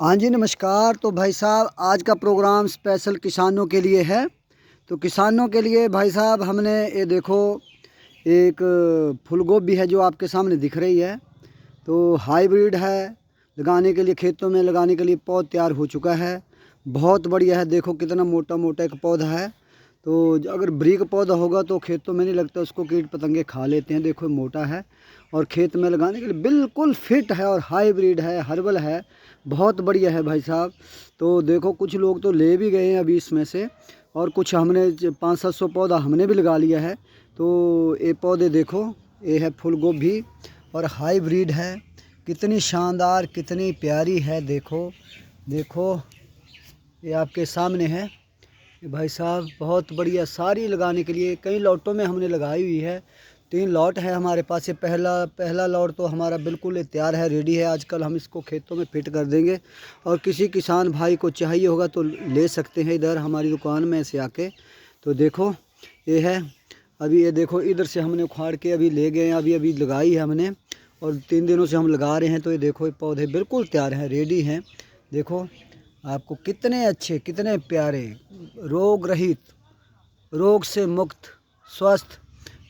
हाँ जी नमस्कार। तो भाई साहब आज का प्रोग्राम स्पेशल किसानों के लिए है। तो किसानों के लिए भाई साहब हमने ये देखो एक फूल गोभी है जो आपके सामने दिख रही है। तो हाइब्रिड है, लगाने के लिए खेतों में लगाने के लिए पौध तैयार हो चुका है। बहुत बढ़िया है, देखो कितना मोटा मोटा एक पौधा है। तो अगर ब्रीक पौधा होगा तो खेतों में नहीं लगता, उसको कीट पतंगे खा लेते हैं। देखो मोटा है और खेत में लगाने के लिए बिल्कुल फिट है और हाइब्रिड है, हर्बल है, बहुत बढ़िया है भाई साहब। तो देखो कुछ लोग तो ले भी गए हैं अभी इसमें से, और कुछ हमने 500-700 पौधा हमने भी लगा लिया है। तो ये पौधे देखो, ये है फूल गोभी और हाइब्रिड है। कितनी शानदार कितनी प्यारी है, देखो देखो ये आपके सामने है। ये भाई साहब बहुत बढ़िया, सारी लगाने के लिए कई लॉटों में हमने लगाई हुई है। 3 लॉट है हमारे पास। ये पहला लॉट तो हमारा बिल्कुल तैयार है, रेडी है। आजकल हम इसको खेतों में फिट कर देंगे और किसी किसान भाई को चाहिए होगा तो ले सकते हैं इधर हमारी दुकान में से आके। तो देखो ये है, अभी ये देखो इधर से हमने उखाड़ के अभी ले गए हैं, अभी अभी लगाई है हमने और 3 दिनों से हम लगा रहे हैं। तो ये देखो ये पौधे बिल्कुल तैयार हैं, रेडी हैं। देखो आपको कितने अच्छे कितने प्यारे, रोग रहित, रोग से मुक्त, स्वस्थ,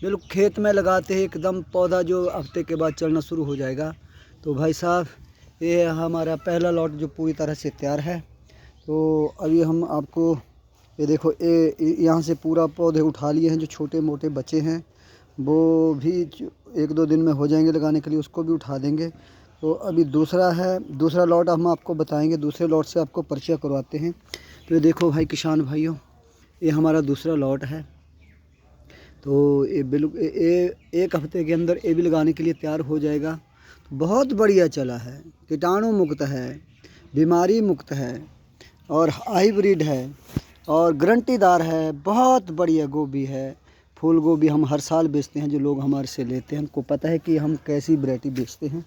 बिल्कुल खेत में लगाते हैं एकदम पौधा जो हफ्ते के बाद चलना शुरू हो जाएगा। तो भाई साहब ये हमारा पहला लॉट जो पूरी तरह से तैयार है। तो अभी हम आपको ये देखो ये यहाँ से पूरा पौधे उठा लिए हैं, जो छोटे मोटे बचे हैं वो भी 1-2 दिन में हो जाएंगे लगाने के लिए, उसको भी उठा देंगे। तो अभी दूसरा है, दूसरा लॉट हम आपको बताएंगे, दूसरे लॉट से आपको परिचय करवाते हैं। तो ये देखो भाई किसान भाइयों, ये हमारा दूसरा लॉट है। तो ये बिल्कुल ये 1 हफ्ते के अंदर ये भी लगाने के लिए तैयार हो जाएगा। तो बहुत बढ़िया चला है, कीटाणु मुक्त है, बीमारी मुक्त है और हाइब्रिड है और गारंटीदार है। बहुत बढ़िया गोभी है, फूल गोभी हम हर साल बेचते हैं। जो लोग हमारे से लेते हैं उनको पता है कि हम कैसी वैरायटी बेचते हैं।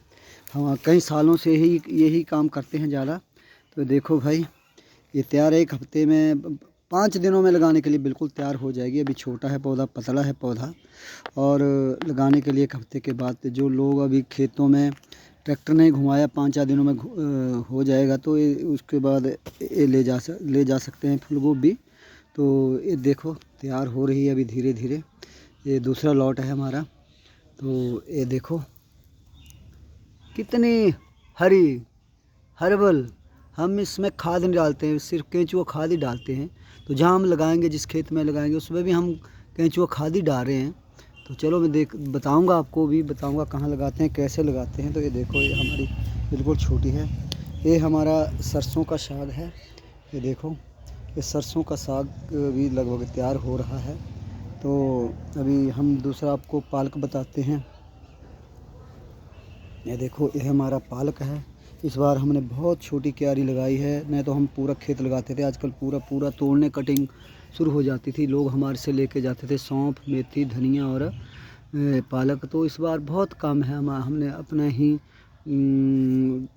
हम कई सालों से ही यही काम करते हैं ज़्यादा। तो देखो भाई ये तैयार है, 1 हफ्ते में 5 दिनों में लगाने के लिए बिल्कुल तैयार हो जाएगी। अभी छोटा है पौधा, पतला है पौधा, और लगाने के लिए 1 हफ्ते के बाद जो लोग अभी खेतों में ट्रैक्टर नहीं घुमाया 5-4 दिनों में हो जाएगा। तो ये उसके बाद ये ले जा सकते हैं फूल गोभी। तो ये देखो तैयार हो रही है अभी धीरे धीरे। ये दूसरा लॉट है हमारा। तो ये देखो कितनी हरी, हर्बल। हम इसमें खाद नहीं डालते हैं, सिर्फ केंचुआ खाद ही डालते हैं। तो जहाँ हम लगाएंगे, जिस खेत में लगाएंगे उसमें भी हम केंचुआ खाद ही डाल रहे हैं। तो चलो मैं बताऊंगा, आपको भी बताऊंगा कहाँ लगाते हैं, कैसे लगाते हैं। तो ये देखो ये हमारी बिल्कुल छोटी है। ये हमारा सरसों का साग है। ये देखो ये सरसों का साग भी लगभग तैयार हो रहा है। तो अभी हम दूसरा आपको पालक बताते हैं। ये देखो ये हमारा पालक है। इस बार हमने बहुत छोटी क्यारी लगाई है, नहीं तो हम पूरा खेत लगाते थे। आजकल पूरा तोड़ने कटिंग शुरू हो जाती थी, लोग हमारे से लेके जाते थे सौंफ, मेथी, धनिया और पालक। तो इस बार बहुत कम है, हमने अपना ही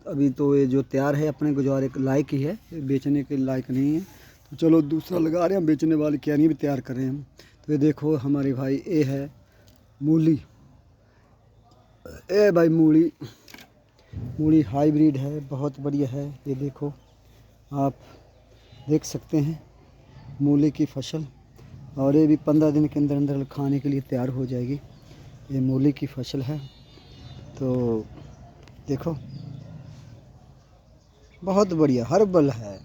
अभी तो ये जो तैयार है अपने गुजारे के लायक ही है, बेचने के लायक नहीं है। तो चलो दूसरा लगा रहे हैं, हम बेचने वाली क्यारी भी तैयार कर रहे हैं हम। तो ये देखो हमारे भाई ये है मूली, ए भाई मूली हाइब्रिड है, बहुत बढ़िया है। ये देखो आप देख सकते हैं मूली की फसल, और ये भी 15 दिन के अंदर अंदर खाने के लिए तैयार हो जाएगी। ये मूली की फसल है। तो देखो बहुत बढ़िया हर्बल है,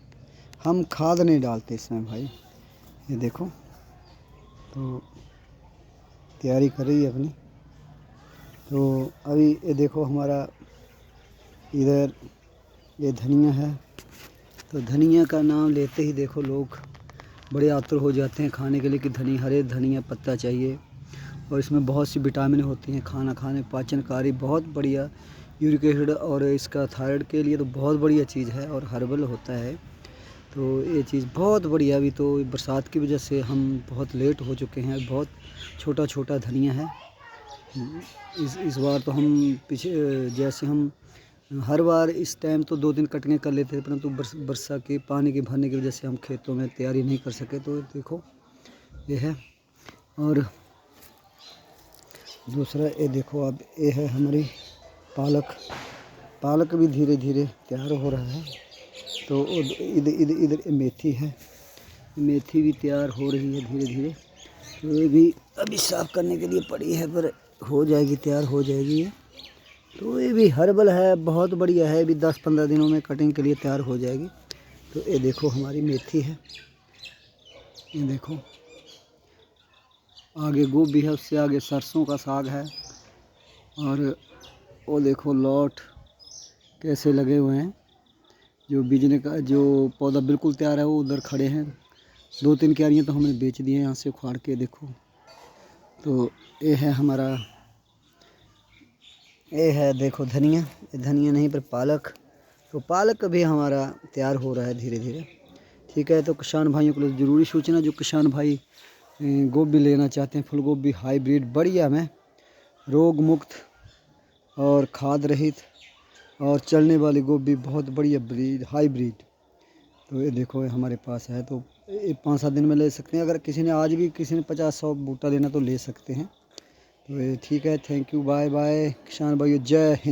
हम खाद नहीं डालते इसमें भाई। ये देखो तो तैयारी कर रही है अपनी। तो अभी ये देखो हमारा इधर ये धनिया है। तो धनिया का नाम लेते ही देखो लोग बड़े आतुर हो जाते हैं खाने के लिए कि हरे धनिया पत्ता चाहिए, और इसमें बहुत सी विटामिन होती हैं, खाना खाने पाचनकारी बहुत बढ़िया, यूरिक एसिड और इसका थायराइड के लिए तो बहुत बढ़िया चीज़ है और हर्बल होता है। तो ये चीज़ बहुत बढ़िया। अभी तो बरसात की वजह से हम बहुत लेट हो चुके हैं, बहुत छोटा छोटा धनिया है। इस बार तो हम पीछे जैसे हम हर बार इस टाइम तो 2 दिन कटने कर लेते थे, परंतु वर्षा के पानी के भरने की वजह से हम खेतों में तैयारी नहीं कर सके। तो देखो ये है, और दूसरा ये देखो अब ये है हमारी पालक। पालक भी धीरे धीरे तैयार हो रहा है। तो इधर इधर इधर मेथी है, मेथी भी तैयार हो रही है धीरे धीरे। तो ये भी अभी साफ़ करने के लिए पड़ी है, पर हो जाएगी, तैयार हो जाएगी ये। तो ये भी हर्बल है, बहुत बढ़िया है, अभी 10-15 दिनों में कटिंग के लिए तैयार हो जाएगी। तो ये देखो हमारी मेथी है, ये देखो आगे गोभी है, उससे आगे सरसों का साग है। और वो देखो लौट कैसे लगे हुए हैं। जो बीजने का जो पौधा बिल्कुल तैयार है वो उधर खड़े हैं। 2-3 क्यारियाँ तो हमने बेच दी हैं यहाँ से उखाड़ के, देखो। तो ये है हमारा, ये है देखो धनिया, ये धनिया नहीं पर पालक। तो पालक भी हमारा तैयार हो रहा है धीरे धीरे, ठीक है। तो किसान भाइयों के लिए ज़रूरी सूचना, जो किसान भाई गोभी लेना चाहते हैं, फूल गोभी हाइब्रिड बढ़िया में, रोग मुक्त और खाद रहित और चलने वाली गोभी, बहुत बढ़िया ब्रीड हाइब्रिड। तो ये देखो ये हमारे पास है। तो 5-7 दिन में ले सकते हैं। अगर किसी ने आज भी किसी ने 50-100 बूटा लेना तो ले सकते हैं। तो ये ठीक है। थैंक यू, बाय बाय किसान भाइयों, जय हिंद।